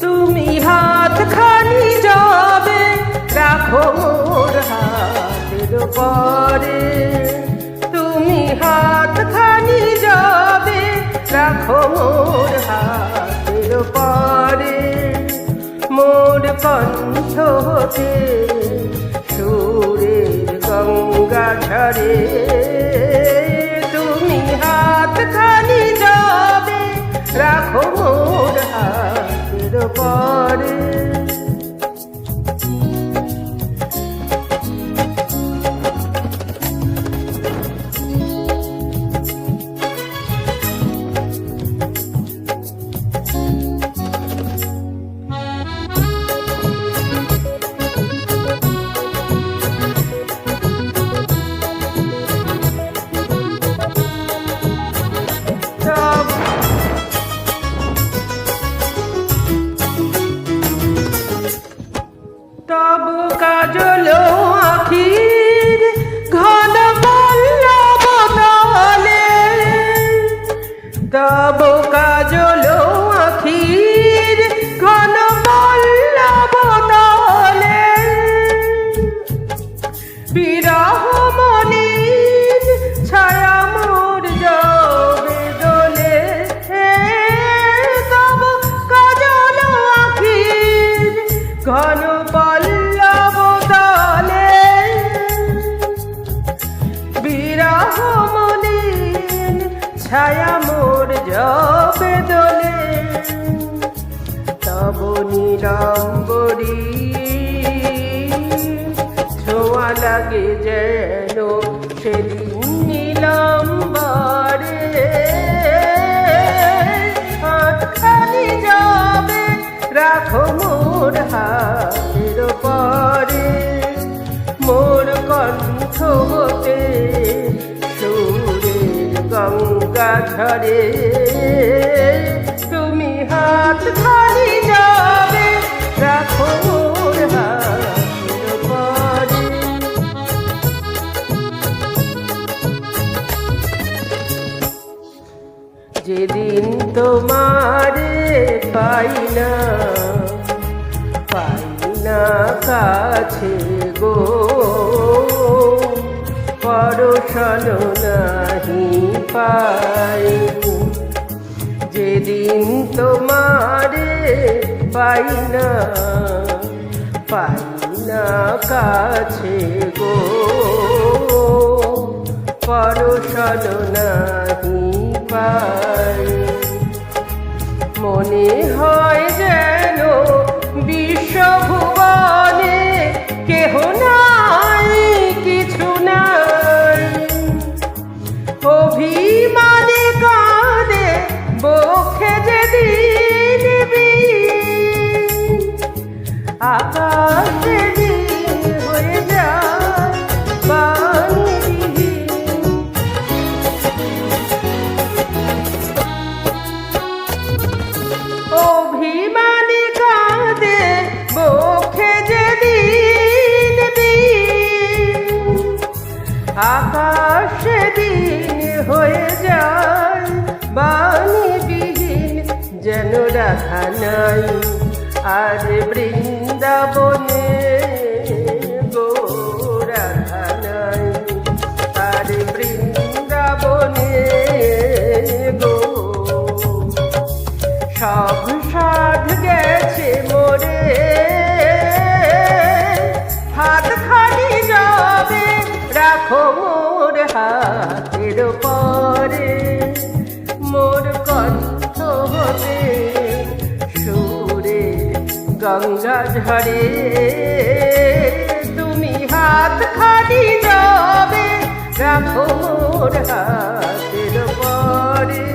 তুমি হাতখানি যাবে রাখো মোর হাতের পরে, তুমি হাতখানি যাবে রাখো মোর হাতের পরে, মোর কণ্ঠ হতে সুরের গঙ্গা ঝরে, তুমি হাতখানি যাবে রাখো মোর হাতের পরে। তব কাজল আখির ঘন পল্লব তলে, তব কাজল আখির ঘন পল্লব তলে, বিরহ মনির ছায়া মোর যাবে দোলে, তব কাজল আখির ঘন পল্লব তলে, বিরহ মনির ছায়া মোর যাবে দোলে, তব নীলাম্বরী ছোঁয়া লাগে যেন সেদিন নীলাম্বরে, হাতখানি যাবে রাখো মোর হাতের পরে, মোর কণ্ঠ হতে সুরের গঙ্গা ঝরে, তুমি হাতখানি যাবে রাখো মোর হাতের পরে। যেদিন তোমারে পাই না, পাই না কাছে গো, পরশন নাহি পাই, যেদিন তোমারে পাই না, পাই না কাছে গো, পরশন নাহি পাই, মনে হয় যেন বিশ্বভুবনে কেহ নাই কিছু নাই, অভিমানে কাঁদে বক্ষে যেদিন আকাশে দিন হয়ে যায় বাণীবিহীন, অভিমানে কাঁদে বক্ষে যেদিন আকাশে দিন হয়ে যায় বাণীবিহীন, যেন রাধা নাই আর বৃন্দাবনে গো, রাধা নাই আর বৃন্দাবনে গো, সব সাধ গেছে মোরে, হাতখানি যাবে রাখো মোর হাতের পরে, মোর কণ্ঠ হতে সুরের গঙ্গা ঝরে, তুমি হাতখানি যাবে রাখো মোর হাতের পরে,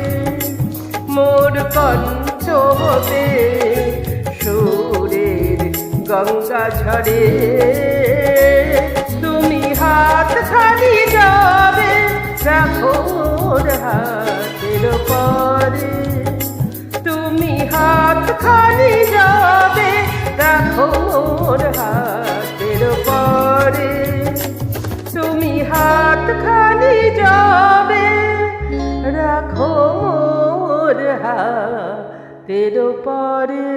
মোর কণ্ঠ হতে সুরের গঙ্গা ঝরে, তুমি হাতখানি যাবে রাখো মোর হাতের পরে। হাত খালি যাবে রাখো মোর হাতের পরে